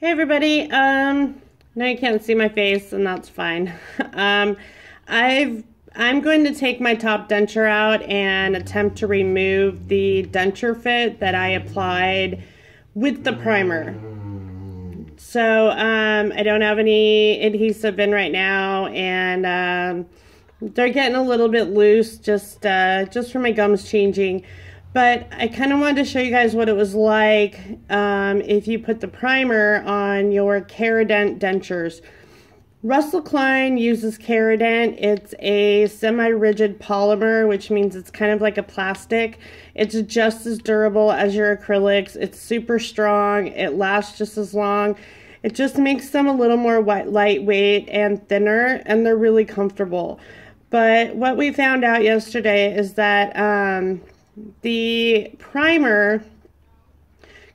Hey everybody, now you can't see my face and that's fine. I'm going to take my top denture out and attempt to remove the DenSureFit that I applied with the primer. So I don't have any adhesive in right now, and they're getting a little bit loose just from my gums changing. But I kind of wanted to show you guys what it was like if you put the primer on your karadent dentures. Russell Klein uses karadent. It's a semi-rigid polymer, which means it's kind of like a plastic. It's just as durable as your acrylics. It's super strong. It lasts just as long. It just makes them a little more lightweight and thinner, and they're really comfortable. But what we found out yesterday is that the primer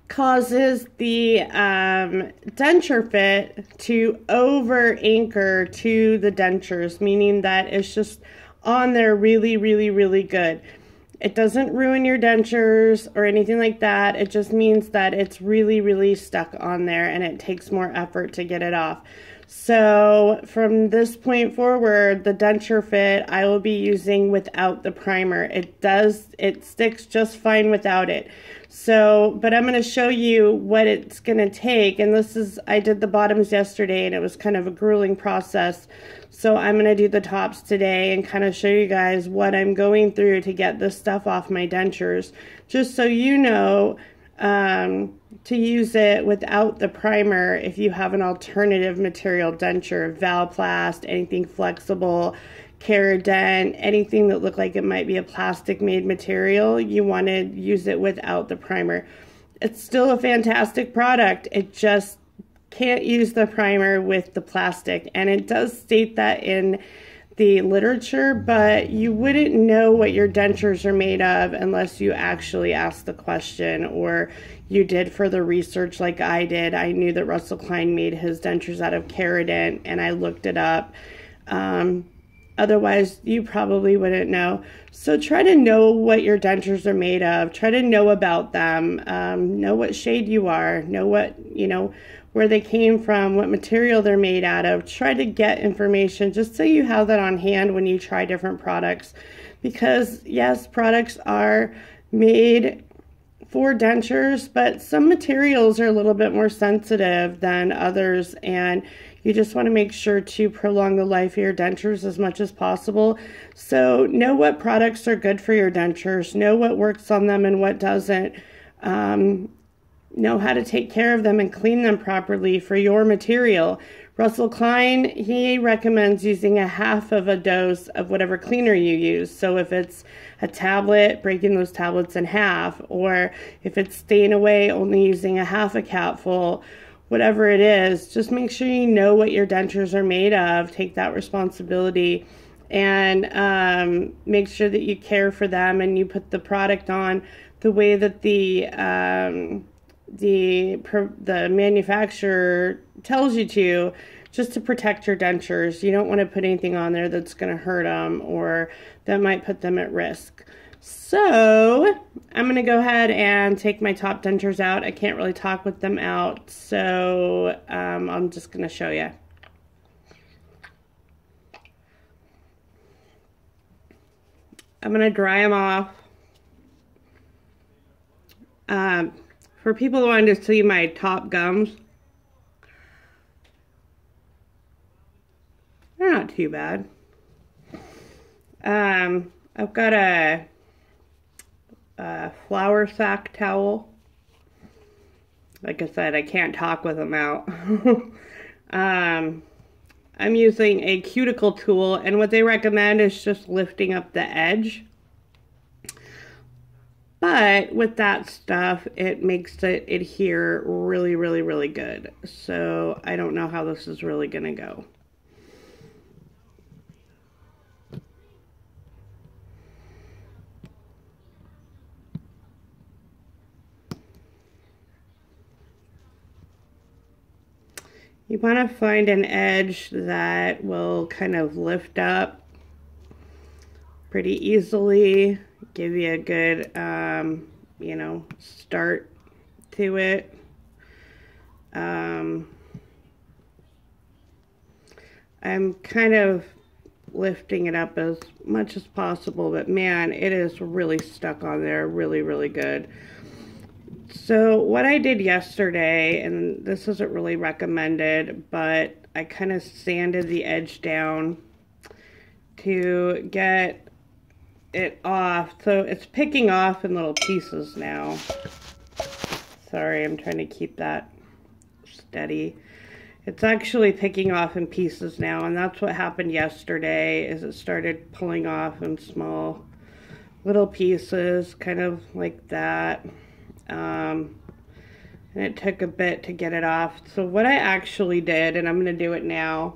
causes the DenSureFit to over anchor to the dentures, meaning that it's just on there really, really, really good. It doesn't ruin your dentures or anything like that. It just means that it's really, really stuck on there and it takes more effort to get it off. So from this point forward, the DenSureFit I will be using without the primer. It sticks just fine without it. So, but I'm going to show you what it's going to take. And I did the bottoms yesterday and it was kind of a grueling process. So I'm going to do the tops today and kind of show you guys what I'm going through to get this stuff off my dentures. Just so you know, to use it without the primer if you have an alternative material denture, Valplast, anything flexible, karadent, anything that looked like it might be a plastic made material, you want to use it without the primer. It's still a fantastic product. It just can't use the primer with the plastic, and it does state that in the literature, but you wouldn't know what your dentures are made of unless you actually asked the question or you did further research like I did. I knew that Russell Klein made his dentures out of karadent and I looked it up. Otherwise, you probably wouldn't know. So try to know what your dentures are made of. Try to know about them. Know what shade you are. Know what, where they came from, what material they're made out of. Try to get information just so you have that on hand when you try different products. Because yes, products are made for dentures, but some materials are a little bit more sensitive than others, and you just want to make sure to prolong the life of your dentures as much as possible. So know what products are good for your dentures, know what works on them and what doesn't. Know how to take care of them and clean them properly for your material. Russell Klein, he recommends using a half of a dose of whatever cleaner you use. So if it's a tablet, breaking those tablets in half, or if it's staying away, only using a half a capful, whatever it is, just make sure you know what your dentures are made of. Take that responsibility and make sure that you care for them and you put the product on the way that the manufacturer tells you to, just to protect your dentures. You don't want to put anything on there that's going to hurt them or that might put them at risk. So I'm going to go ahead and take my top dentures out. I can't really talk with them out, so I'm just going to show you. I'm going to dry them off. For people who want to see my top gums, they're not too bad. I've got a flour sack towel. Like I said, I can't talk with them out. I'm using a cuticle tool, and what they recommend is just lifting up the edge. But with that stuff, it makes it adhere really, really, really good. So I don't know how this is really going to go. You want to find an edge that will kind of lift up pretty easily, give you a good, start to it. And I'm kind of lifting it up as much as possible, but man, it is really stuck on there really, really good. So what I did yesterday, and this isn't really recommended, but I kind of sanded the edge down to get it off. So it's picking off in little pieces now. Sorry, I'm trying to keep that steady. It's actually picking off in pieces now, and that's what happened yesterday, is it started pulling off in small little pieces, kind of like that. And it took a bit to get it off. So what I actually did, and I'm going to do it now,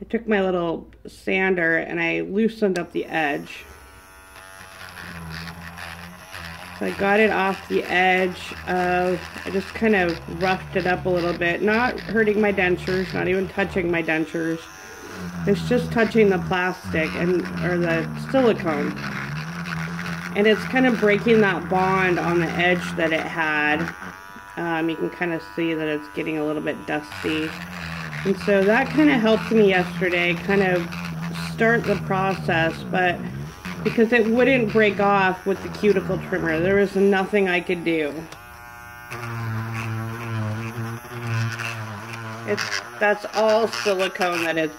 I took my little sander and I loosened up the edge. So I got it off the edge of, I just kind of roughed it up a little bit, not hurting my dentures, not even touching my dentures. It's just touching the plastic or the silicone. And it's kind of breaking that bond on the edge that it had. You can kind of see that it's getting a little bit dusty. And so that kind of helped me yesterday kind of start the process, but because it wouldn't break off with the cuticle trimmer, there was nothing I could do. That's all silicone that it's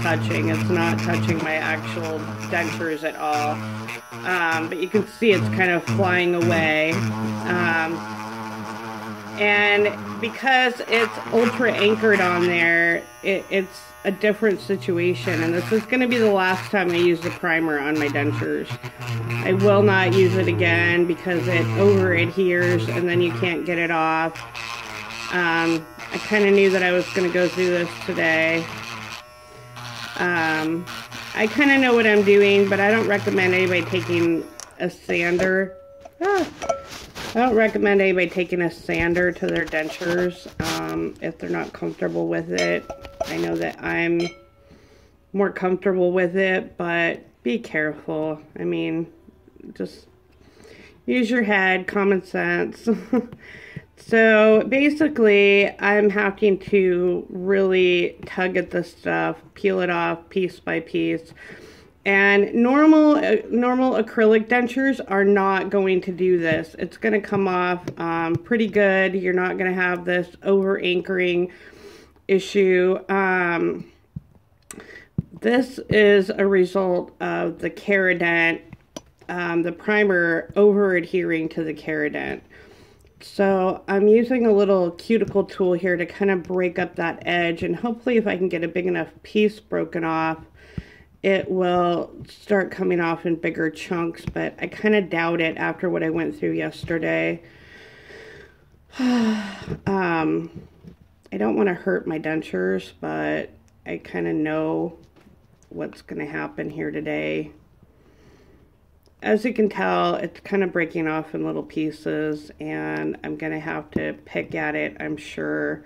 touching. It's not touching my actual dentures at all. But you can see it's kind of flying away. And because it's ultra anchored on there, it's a different situation. And this is going to be the last time I use the primer on my dentures. I will not use it again because it over adheres and then you can't get it off. I kind of knew that I was going to go through this today. I kind of know what I'm doing, but I don't recommend anybody taking a sander. I don't recommend anybody taking a sander to their dentures if they're not comfortable with it. I know that I'm more comfortable with it, but be careful. I mean, just use your head, common sense. So basically, I'm having to really tug at this stuff, peel it off piece by piece. And normal acrylic dentures are not going to do this. It's going to come off pretty good. You're not going to have this over anchoring issue. This is a result of the karadent, the primer over adhering to the karadent. So I'm using a little cuticle tool here to kind of break up that edge, and hopefully if I can get a big enough piece broken off, it will start coming off in bigger chunks, but I kind of doubt it after what I went through yesterday. I don't want to hurt my dentures, but I kind of know what's going to happen here today. As you can tell, it's kind of breaking off in little pieces, and I'm going to have to pick at it, I'm sure.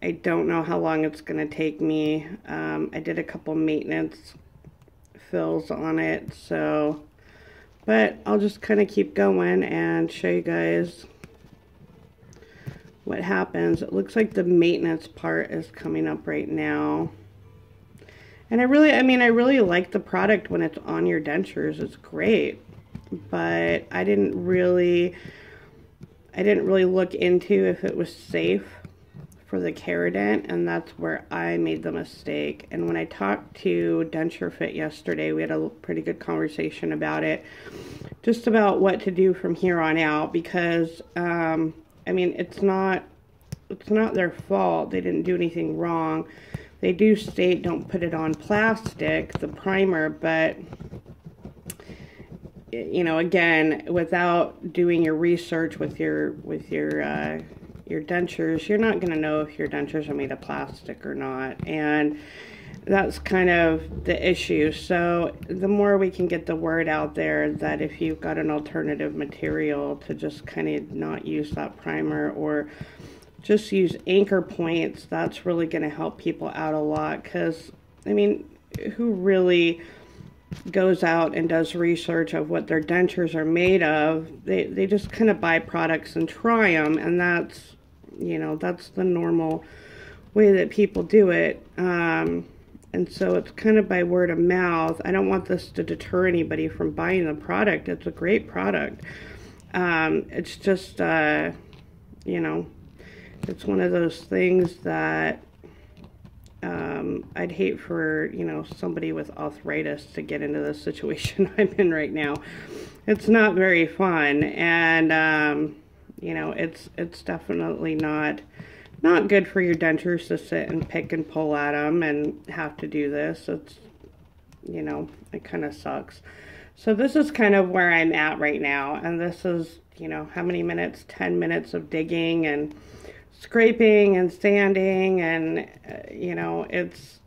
I don't know how long it's going to take me. I did a couple maintenance fills on it, so, but I'll just kind of keep going and show you guys what happens. It looks like the maintenance part is coming up right now. And I really like the product when it's on your dentures. It's great. But I didn't really look into if it was safe for the karadent, and that's where I made the mistake. And when I talked to DenSureFit yesterday, we had a pretty good conversation about it, just about what to do from here on out, because I mean, it's not their fault. They didn't do anything wrong. They do state don't put it on plastic, the primer, but you know, again, without doing your research with your dentures, you're not going to know if your dentures are made of plastic or not, and that's kind of the issue. So the more we can get the word out there that if you've got an alternative material, to just kind of not use that primer or just use anchor points, that's really going to help people out a lot. Because, I mean, who really goes out and does research of what their dentures are made of? They just kind of buy products and try them, and that's, you know, that's the normal way that people do it. And so it's kind of by word of mouth. I don't want this to deter anybody from buying the product. It's a great product. It's just, you know, it's one of those things that I'd hate for, you know, somebody with arthritis to get into the situation I'm in right now. It's not very fun, and you know, it's definitely not good for your dentures to sit and pick and pull at them and have to do this. It's, you know, it kind of sucks. So this is kind of where I'm at right now, and this is, you know, how many minutes? 10 minutes of digging and scraping and sanding, and you know, it's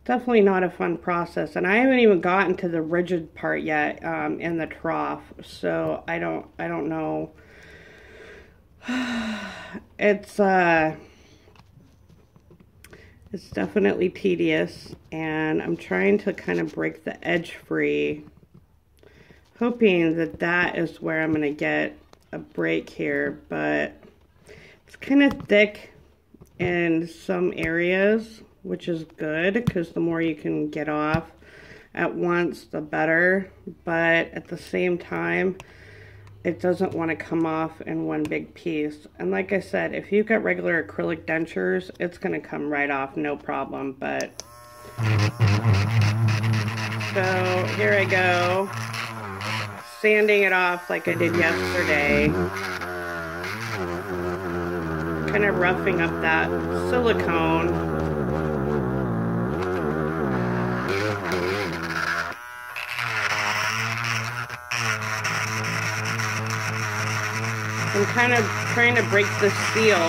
definitely not a fun process. And I haven't even gotten to the rigid part yet in the trough, so I don't know. It's definitely tedious, and I'm trying to kind of break the edge free, hoping that that is where I'm going to get a break here. But it's kind of thick in some areas, which is good because the more you can get off at once, the better. But at the same time, it doesn't want to come off in one big piece. And like I said, if you've got regular acrylic dentures, it's going to come right off, no problem. But so here I go, sanding it off like I did yesterday, kind of roughing up that silicone. I'm kind of trying to break the seal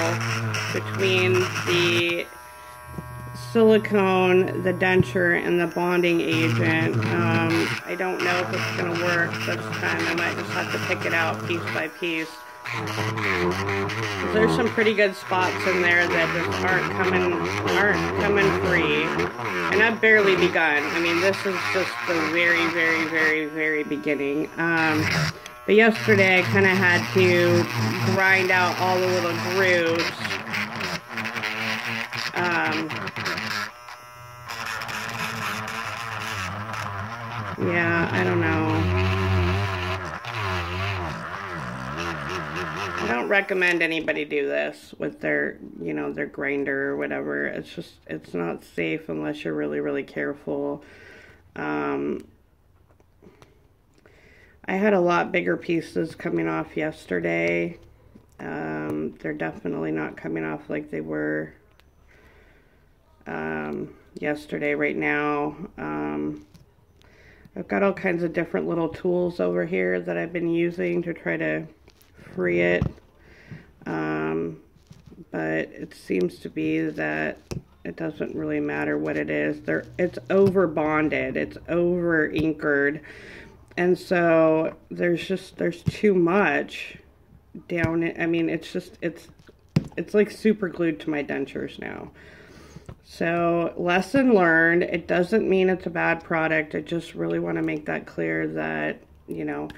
between the silicone, the denture, and the bonding agent. I don't know if it's going to work this time. I might just have to pick it out piece by piece. There's some pretty good spots in there that just aren't coming free. And I've barely begun. I mean, this is just the very, very, very, very beginning. But yesterday I kind of had to grind out all the little grooves. Yeah, I don't know. I don't recommend anybody do this with their, you know, their grinder or whatever. It's just, it's not safe unless you're really, really careful. I had a lot bigger pieces coming off yesterday. They're definitely not coming off like they were yesterday. Right now, I've got all kinds of different little tools over here that I've been using to try to free it. But it seems to be that it doesn't really matter what it is. It's over bonded. It's over anchored. And so there's too much down it. I mean, it's just, it's like super glued to my dentures now. So lesson learned. It doesn't mean it's a bad product. I just really want to make that clear that, you know,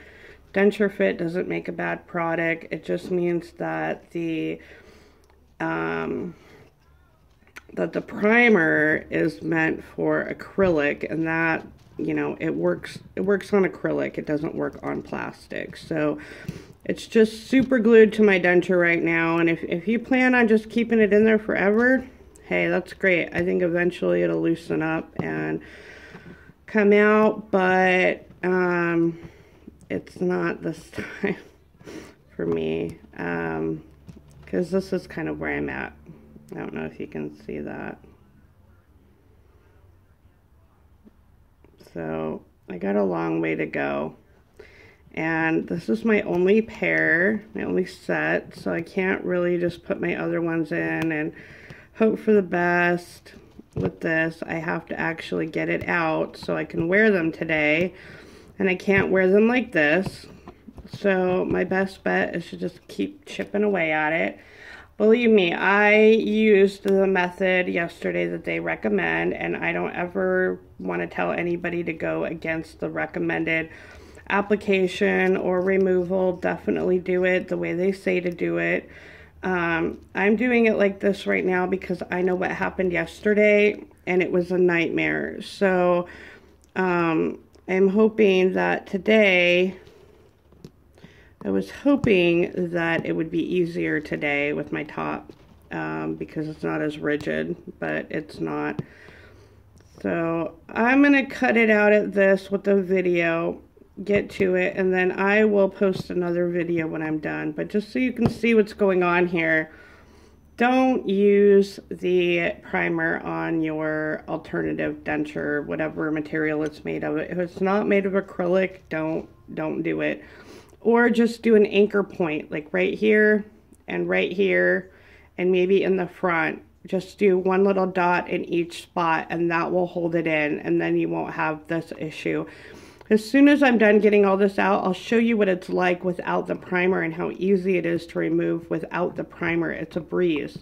DenSureFit doesn't make a bad product. It just means that the primer is meant for acrylic, and that, you know, it works on acrylic. It doesn't work on plastic. So it's just super glued to my denture right now. And if you plan on just keeping it in there forever, hey, that's great. I think eventually it'll loosen up and come out, but it's not this time for me, because this is kind of where I'm at. I don't know if you can see that. So I got a long way to go, and this is my only pair, my only set, so I can't really just put my other ones in and hope for the best with this. I have to actually get it out so I can wear them today, and I can't wear them like this. So my best bet is to just keep chipping away at it. Believe me, I used the method yesterday that they recommend, and I don't ever want to tell anybody to go against the recommended application or removal. Definitely do it the way they say to do it. I'm doing it like this right now because I know what happened yesterday and it was a nightmare. So I'm hoping that today, I was hoping that it would be easier today with my top because it's not as rigid, but it's not. So I'm going to cut it out at this with the video, get to it, and then I will post another video when I'm done. But just so you can see what's going on here, don't use the primer on your alternative denture, whatever material it's made of. If it's not made of acrylic, don't do it. Or just do an anchor point, like right here, and maybe in the front. Just do one little dot in each spot, and that will hold it in, and then you won't have this issue. As soon as I'm done getting all this out, I'll show you what it's like without the primer and how easy it is to remove without the primer. It's a breeze.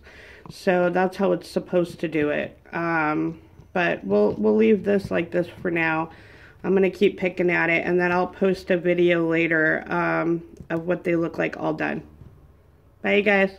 So that's how it's supposed to do it. But we'll leave this like this for now. I'm going to keep picking at it, and then I'll post a video later of what they look like all done. Bye, you guys.